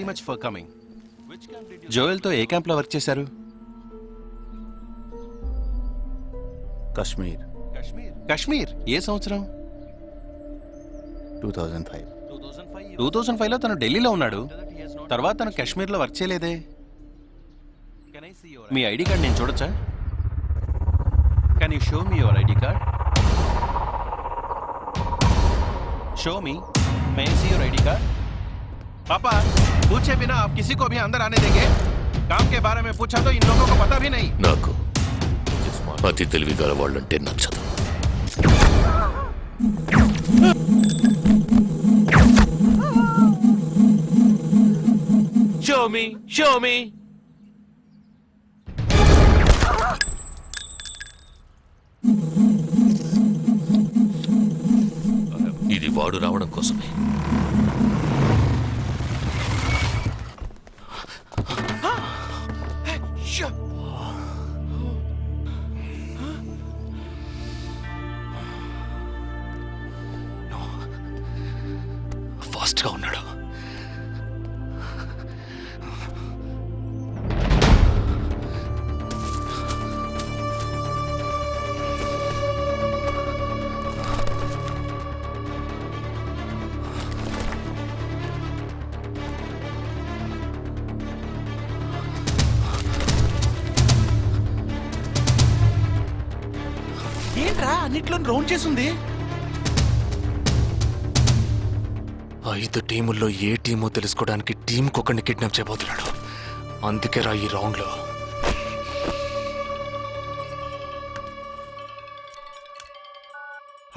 Much for coming. జోయల్తో ఏ క్యాంప్లో వర్క్ చేశారు? కశ్మీర్. కాశ్మీర్ ఏ సంవత్సరం? 2005. 2005లో తను ఢిల్లీలో ఉన్నాడు. తర్వాత తను కాశ్మీర్లో వర్క్ చేయలేదే. మీ ఐడి కార్డ్ నేను చూడొచ్చా? Can you show me your ID card? Show मी, मैं सी योर आईडी कार्ड. पापा, पूछे बिना आप किसी को भी अंदर आने देंगे? काम के बारे में पूछा तो इन लोगों को पता भी नहीं. నాకు అతి తెలివి గల వాళ్ళంటే నచ్చదు. Show me. ఇది వాడు రావడం కోసమే. ఫాస్ట్ గా ఉన్నాడు. ఏంట్రా అన్నిట్లో రౌండ్ చేసింది? 5 టీముల్లో ఏ టీమో తెలుసుకోవడానికి టీంకొకరిని కిడ్నాప్ చేయబోతున్నాడు. అందుకే రా ఈ రౌండ్ లో.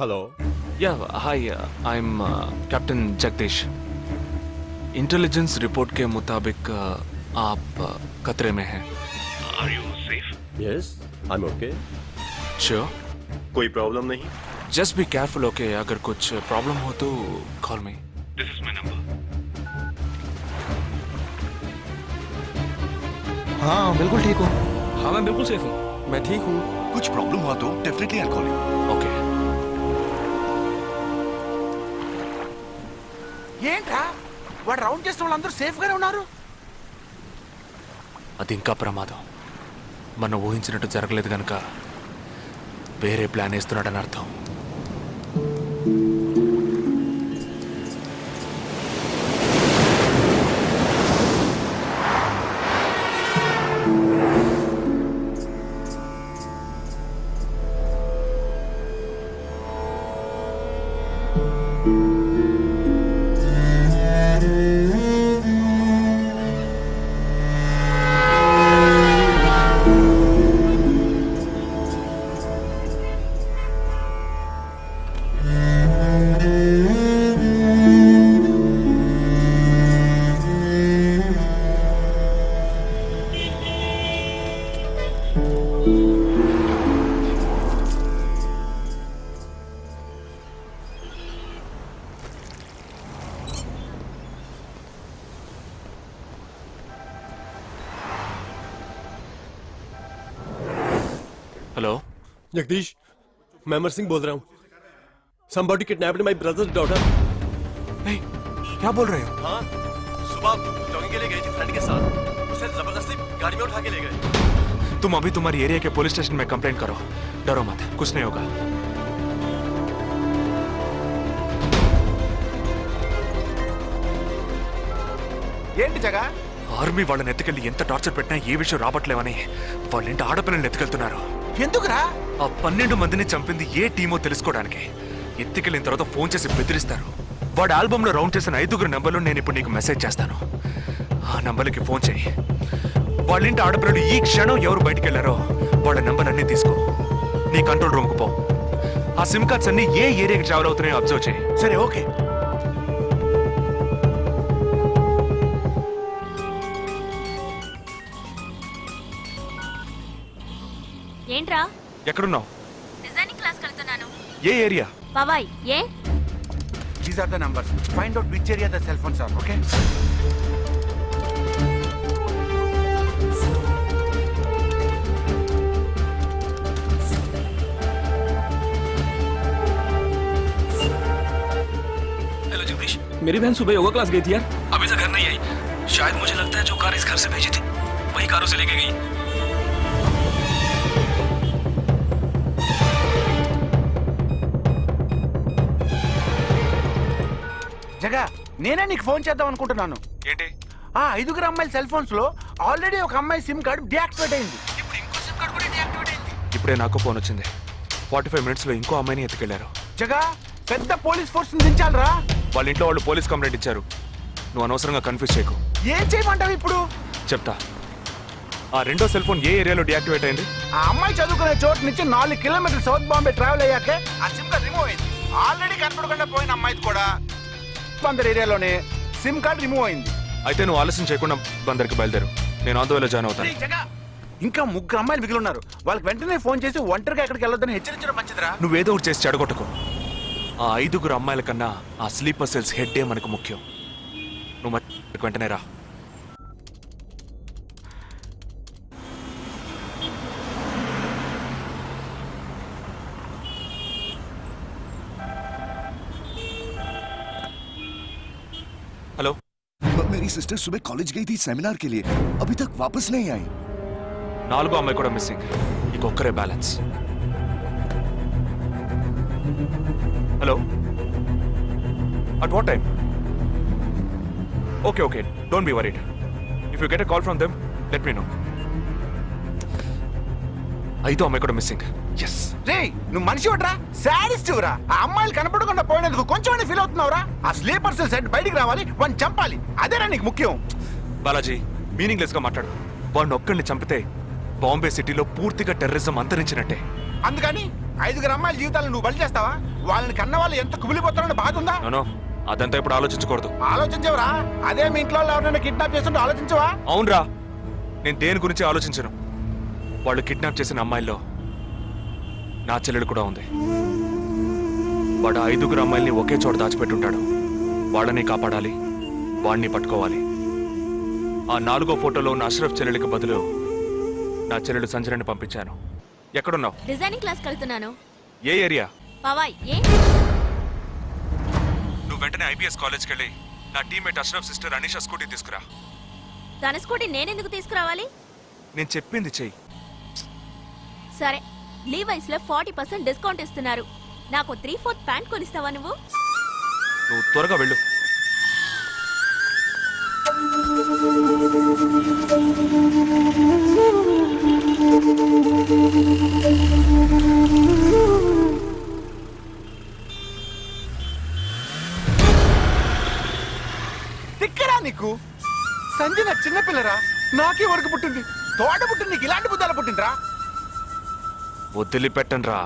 हेलो. या hi, I am captain Jagdish. Intelligence report के मुताबिक आप खतरे में हैं. Are you safe? Yes, I am okay. Sure? कोई प्रॉब्लम नहीं. Just be careful, okay? अगर कुछ प्रॉब्लम हो तो call me. This is my number. हाँ बिल्कुल ठीक हूँ. हाँ मैं बिल्कुल सेफ हूँ. मैं ठीक हूँ. कुछ प्रॉब्लम हुआ तो definitely I call you. Okay. ఏంట్రా వాడు రౌండ్ చేసిన వాళ్ళందరూ సేఫ్ గానే ఉన్నారు? అది ఇంకా ప్రమాదం. మనం ఊహించినట్టు జరగలేదు కనుక వేరే ప్లాన్ వేస్తున్నాడని అర్థం. हेलो जगदीश, मैं अमर सिंह बोल रहा हूँ. Somebody kidnapped my brother's daughter. नहीं, क्या बोल रहे हो? हाँ, सुबह जॉगिंग के लिए गई थी फ्रेंड के साथ. उसे जबरदस्ती गाड़ी में उठा के ले गए. तुम अभी तुम्हारी एरिया के पुलिस स्टेशन में कंप्लेंट करो. डरो मत, कुछ नहीं होगा. ఏంటి జగా? ఆర్మీ వాళ్ళని ఎత్తుకెళ్ళి ఎంత టార్చర్ పెట్టినా ఏ విషయం రాబట్లేవని వాళ్ళేంటి ఆడపిల్లల్ని ఎత్తుకెళ్తున్నారు. ఎందుకురా? ఆ 12 మందిని చంపింది ఏ టీమో తెలుసుకోవడానికి. ఎత్తుకెళ్ళిన తర్వాత ఫోన్ చేసి బెదిరిస్తారు. వాడు ఆల్బమ్ లో రౌండ్ చేసిన 5 నంబర్లు నేను ఇప్పుడు నీకు మెసేజ్ చేస్తాను. ఆ నంబర్లకి ఫోన్ చేయి. వాళ్ళింటి ఆడపిల్లలు ఈ క్షణం ఎవరు బయటికి వెళ్ళారో వాళ్ళ నంబర్లన్నీ తీసుకో. నీ కంట్రోల్ రూమ్కు పో. ఆ సిమ్ కార్డ్స్ అన్ని ఏ ఏరియాకి ట్రావెల్ అవుతున్నాయో అబ్జర్వ్ చేయి. సరే, ఓకే. ఏంట్రా? ఎక్కడున్నావు? డిజైనింగ్ క్లాస్ వెళ్తున్నాను. ఏ ఏరియా? పవాయ్. ఏ? These are the numbers. Find out which area the cell phones are, okay? मेरी बहन सुबह योगा क्लास गई थी यार. अभी तक घर नहीं आई. शायद मुझे लगता है जो कार इस घर से भेजी थी वही कार उसे लेके गई। జగా నేనే నీకు ఫోన్ చేద్దాం అనుకుంటున్నాను. ఏంటి? ఆ 5 అమ్మాయిల సెల్ ఫోన్స్ లో ఆల్రెడీ ఒక అమ్మాయి సిమ్ కార్డ్ డియాక్టివేట్ అయింది. ఇప్పుడు ఇంకో సిమ్ కార్డ్ కూడా డియాక్టివేట్ అయింది. ఇప్పుడే నాకు ఫోన్ వచ్చింది. 45 minutes లో ఇంకో అమ్మాయిని ఎత్తుకెళ్లారు. జగా పెద్ద పోలీస్ ఫోర్స్ దించాలరా. వాళ్ళ ఇంట్లో వాళ్ళు పోలీస్ కంప్లైంట్ ఇచ్చారు. నువ్వు అనవసరంగా కన్ఫ్యూజ్ చేయకు. ఏం చేయమంటావు ఇప్పుడు? చెప్తా. ఆ రెండో సెల్ ఫోన్ ఏ ఏరియాలో డియాక్టివేట్ అయింది? ఆ అమ్మాయి చదువుకునే చోటు నుంచి 4 కిలోమీటర్లు సౌత్ బాంబే ట్రావెల్ అయ్యాకే ఆ సిమ్ కార్డ్ రిమూవ్ అయింది. ఆల్రెడీ కనపడకుండా పోయిన అమ్మాయిది కూడా బందర్ ఏరియాలోనే సిమ్ కార్డ్ రిమూవ్ అయింది. అయితే నువ్వు ఆలస్యం చేయకుండా బందర్కి బయలుదేరు. నేను ఆందోళన జాయిన్ అవుతాను. జగా ఇంకా 3 అమ్మాయిలు మిగిలి ఉన్నారు. వాళ్ళకి వెంటనే ఫోన్ చేసి ఒంటరిగా ఎక్కడికి వెళ్ళొద్దని హెచ్చరించడం మంచిదిరా. నువ్వేదో ఒకటి చేసి చెడగొట్టకు. ఆ 5 అమ్మాయిల కన్నా ఆ స్లీపర్ సెల్స్ హెడ్డే మనకు ముఖ్యం. నువ్వు వెంటనే రా. हेलो। मेरी सिस्टर सुबह कॉलेज गई थी सेमिनार के लिए, अभी तक वापस नहीं आई। 4 అమ్మాయి కూడా మిస్సింగ్. ఇంకొక్కరే balance. Hello, at what time? Okay okay, don't be worried. If you get a call from them let me know. 5 అమ్మాయి కూడా మిస్సింగ్. ఎస్. రే నువ్వు మనిషి ఒకట్రా, సాడిస్ట్ రా. ఆ అమ్మాయిలు కనపడకుండా పోయినందుకు కొంచెం ఫీల్ అవుతున్నావురా. ఆ స్లీపర్ సెల్ సెట్ బయటికి రావాలి, వాడిని చంపాలి. అదేరా నీకు ముఖ్యం. బాలాజీ, మీనింగ్లెస్ గా మాట్లాడు. వాడిని ఒక్కడిని చంపితే బాంబే సిటీలో పూర్తిగా టెర్రరిజం అంతరించినట్టే. అందుకని 5 అమ్మాయిల జీవితాలను నువ్వు బలి చేస్తావా? వాళ్ళని కన్న వాళ్ళు ఎంత కుమిలిపోతారని బాధ ఉందా? నో, అదంతా ఇప్పుడు ఆలోచించకూడదు. ఆలోచించవరా? అదే మీ ఇంట్లో ఎవరైనా కిడ్నాప్ చేస్తుంటే ఆలోచించవా? అవునరా, నేను దేని గురించి ఆలోచించను. వాళ్ళు కిడ్నాప్ చేసిన అమ్మాయిల్లో నా చెల్లెలు కూడా ఉంది. వాడు 5 అమ్మాయిల్ని ఒకే చోట దాచిపెట్టుంటాడు. వాళ్ళని కాపాడాలి, వాడిని పట్టుకోవాలి. ఆ 4వ ఫోటోలో ఉన్న అష్రఫ్ చెల్లెలికి బదులు నా చెల్లెలు సంజనని పంపించాను. ఎక్కడున్నావు? డిజైనింగ్ క్లాస్ వెళ్తున్నాను. ఏ ఏరియా? పవాయ్. ఏ? నువ్వు వెంటనే ఐబీఎస్ కాలేజ్కి వెళ్ళి నా teammate Ashraf sister Anisha scooty తీసుకురా. తన స్కూటీ నేనెందుకు తీసుకురావాలి? నేను చెప్పింది చెయ్యి. సరే, లీవైస్ లో 40% డిస్కౌంట్ ఇస్తున్నారు. నాకు 3/4 ప్యాంట్ కొనిస్తావా నువ్వు? నువ్వు త్వరగా వెళ్ళు. తిక్కరా నీకు? సంజన చిన్నపిల్లరా, నాకే వరకు పుట్టింది. తోట పుట్టింది, నీకు ఇలాంటి బుద్ధాలు పుట్టిందిరా. వదిలిపెట్టను రా.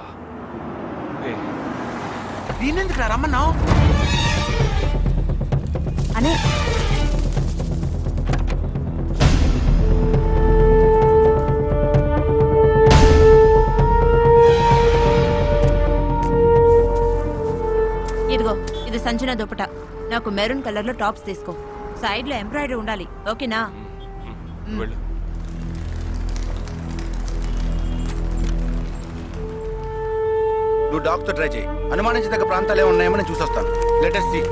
నేనెందుకు రమ్మన్నావు? అనే ఇదిగో, ఇది సంజన దుపట. నాకు మెరూన్ కలర్ లో టాప్స్ తీసుకో. సైడ్ లో ఎంబ్రాయిడరీ ఉండాలి, ఓకేనా? వెళ్ళు. నువ్వు డాక్టర్ ట్రై చేయి. అనుమానించదగ్గ ప్రాంతాలు ఏమి ఉన్నాయేమో నేను చూసొస్తాను. Latest see.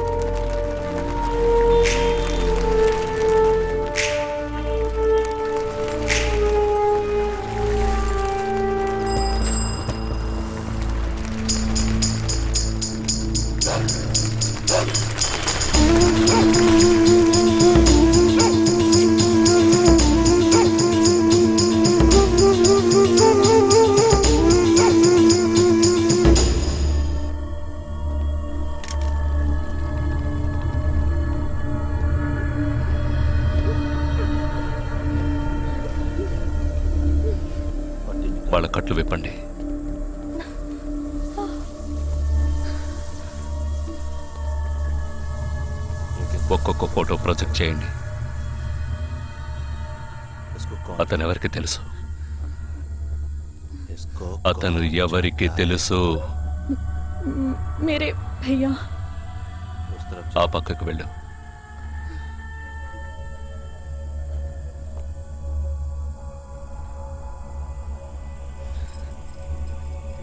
వాళ్ళ కట్లు విప్పండి. ఒక్కొక్క ఫోటో ప్రొజెక్ట్ చేయండి. అతను ఎవరికి తెలుసు? అతను ఎవరికి తెలుసు? మేరే భయ్యా. ఆ పక్కకు వెళ్ళు.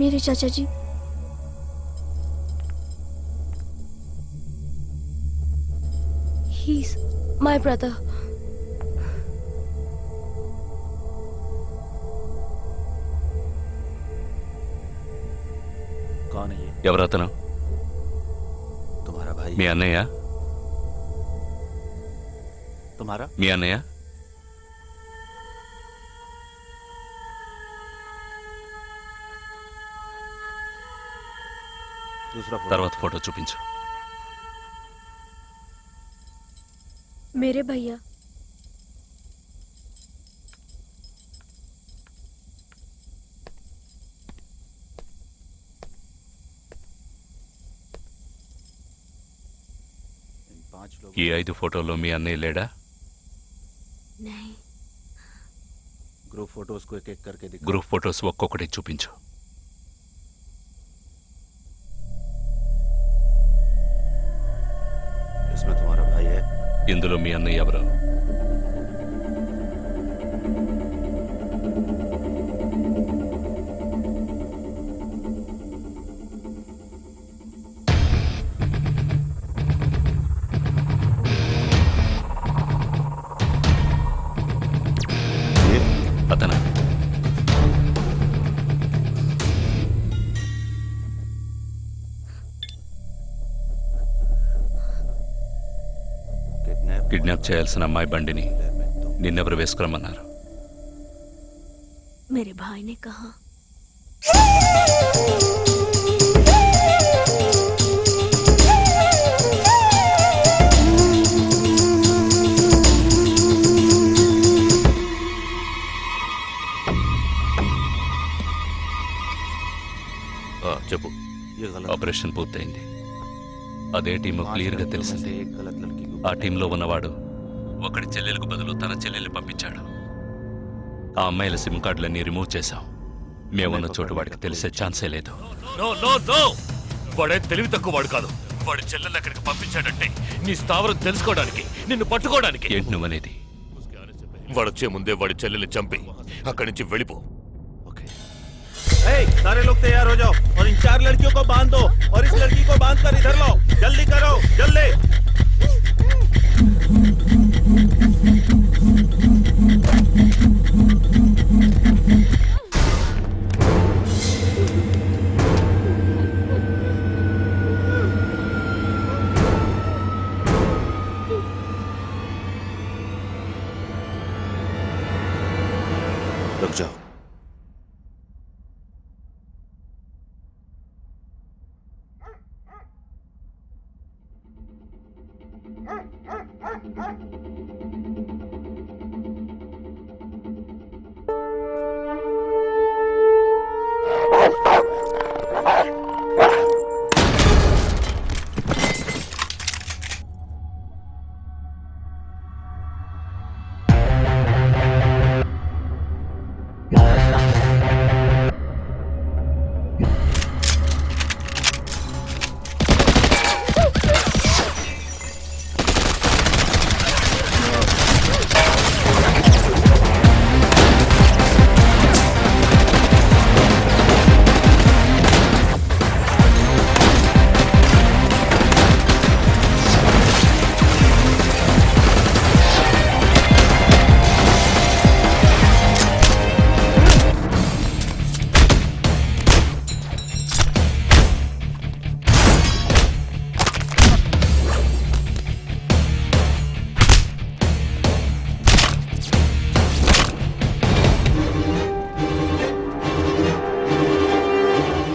मेरे चाचा जी, he's my brother. कौन है ये? ఎవరతను? तुम्हारा भाई? మీ అన్నయ్య? तुम्हारा? మీ అన్నయ్య? दूसरा फोटो। తర్వాత ఫోటో చూపించు. मेरे भैया. इन 5 लोग। ఈ 5 ఫోటోల్లో మీ అన్నయ్య లేడా? नहीं. ग्रुप फोटोज को एक-एक करके दिखा। గ్రూప్ ఫోటోస్ ఒక్కొక్కటి చూపించు. इसमें तुम्हारा भाई है? ఇందులో మీ అన్నయ్య ఎవరు? ये అతనా? కిడ్నాప్ చేయాల్సిన అమ్మాయి బండిని నిన్నెవరు వేసుకురమ్మన్నారు? मेरे भाई ने कहा. చెప్పు. ये गलत। ఆపరేషన్ పూర్తయింది. అదే టీము 5 క్లియర్గా लड़कियों में తెలిసింది. से एक गलत लड़की को। ఆ టీంలో ఉన్నవాడు ఒకడి చెల్లెలకు బదులు తన చెల్లెల్ని పంపించాడు. ఆ అమ్మాయిల సిమ్ కార్డులన్నీ రిమూవ్ చేశాం. మేమున్న చోటు వాడికి తెలిసే ఛాన్సే లేదు. వాడే తెలివి తక్కువ వాడు కాదు. వాడి చెల్లెల్ని అక్కడికి పంపించాడంటే నీ స్థావరం తెలుసుకోవడానికి, నిన్ను పట్టుకోవడానికి. ఏంటి నువ్వనేది? వాడొచ్చే ముందే వాడి చెల్లెల్ని చంపి అక్కడి నుంచి వెళ్ళిపో. ओके। सारे लोग तैयार हो जाओ और इन 4 लड़कियों को बांध दो और इस लड़की को बांध कर इधर लाओ. जल्दी करो, जल्दी. रुक जाओ।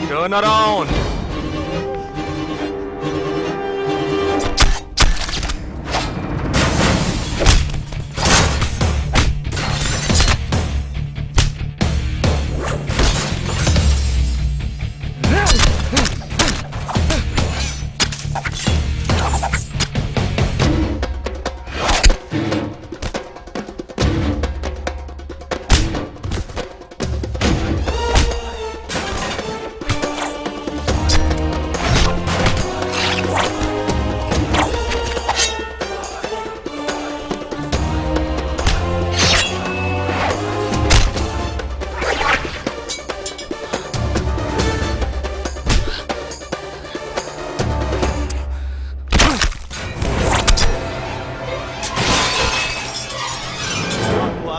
Turn around.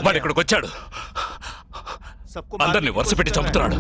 వాడు ఇక్కడికి వచ్చాడు. అందరినీ వరుస పెట్టి చంపుతున్నాడు.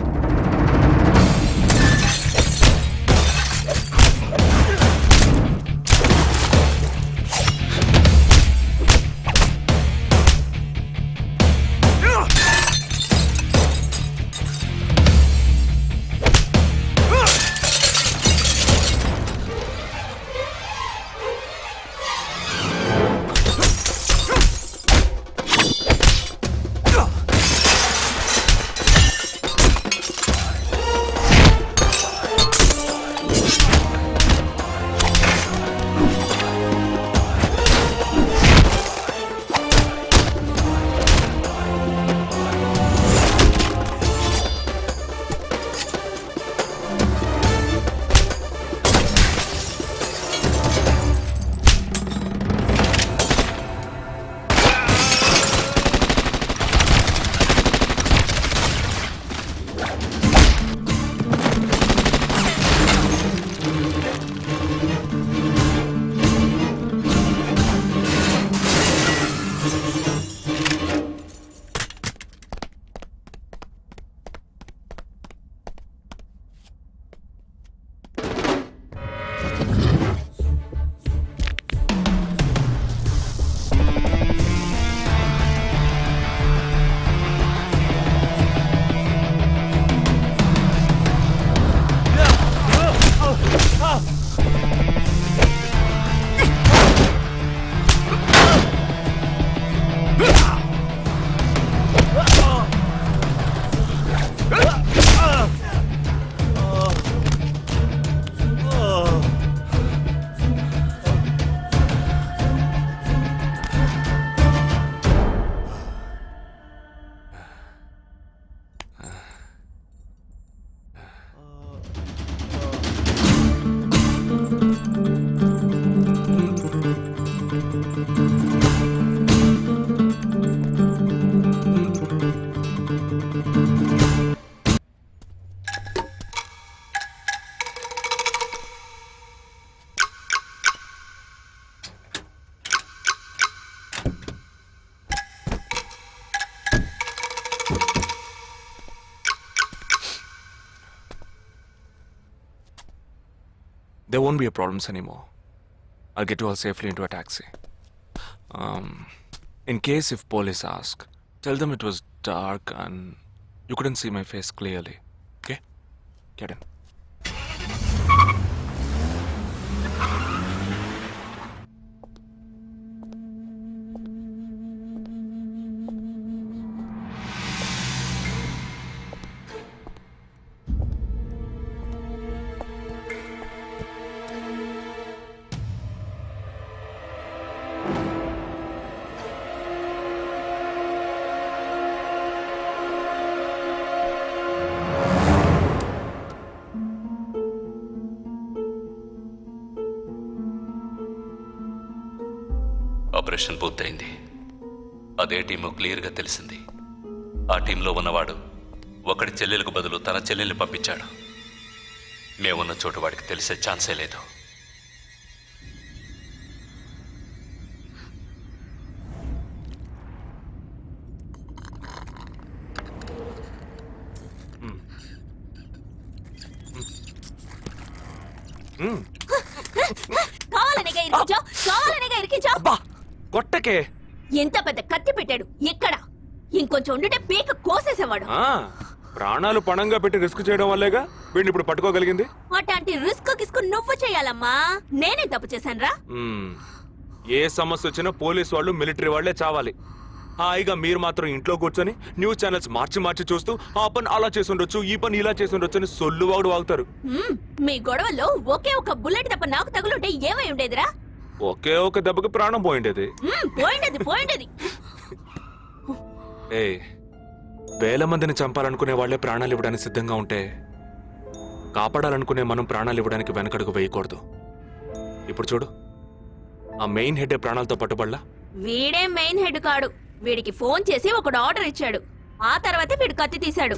there won't be a problems anymore. I'll get you all safely into a taxi. In case if police ask, tell them it was dark and you couldn't see my face clearly. Okay? Get in. Operation పూర్తయింది. అదే team క్లియర్గా తెలిసింది. ఆ టీంలో ఉన్నవాడు ఒకడి చెల్లెలకు బదులు తన చెల్లెల్ని పంపించాడు. మేమున్న చోటు వాడికి తెలిసే ఛాన్సే లేదు. కావాలనిగా ఇరికించావు. అబ్బా కొట్టకే. ఎంత పెద్ద కత్తి పెట్టాడు. ఎక్కడ ఇంకొంచెం ఉండుంటే పీక కోసేసేవాడు. ప్రాణాలు పణంగా పెట్టి రిస్క్ చేయడం వల్లేగా వీడిని ఇప్పుడు పట్టుకోగలిగింది. అట్లాంటి రిస్క్ కిస్కు నువ్వు చేయాలమ్మా. నేనే తప్పు చేశానురా. ఏ సమస్య వచ్చినా పోలీస్ వాళ్ళు మిలిటరీ వాళ్లే చావాలి. హాయిగా మీరు మాత్రం ఇంట్లో కూర్చొని న్యూస్ ఛానల్స్ మార్చి చూస్తూ ఆ పని అలా చేసి ఉండొచ్చు, ఈ పని ఇలా చేసి ఉండొచ్చు అని సొల్లు వాడు వాగుతారు. మీ గొడవల్లో ఒకే ఒక బుల్లెట్ తప్ప నాకు తగులుంటే ఏమై ఉండేదిరా? ఒకే ఒక దెబ్బకి ప్రాణం పోయిండేది. పోయిండేది. వేల మందిని చంపాలనుకునే వాళ్లే ప్రాణాలు ఇవ్వడానికి సిద్ధంగా ఉంటే కాపాడాలనుకునే మనం ప్రాణాలు ఇవ్వడానికి వెనకడుగు వేయకూడదు. ఇప్పుడు చూడు, ఆ మెయిన్ హెడ్ ప్రాణాలతో పట్టుబడలా. వీడే మెయిన్ హెడ్ కాడు. వీడికి ఫోన్ చేసి ఒకడు ఆర్డర్ ఇచ్చాడు. ఆ తర్వాతే వీడు కత్తి తీశాడు.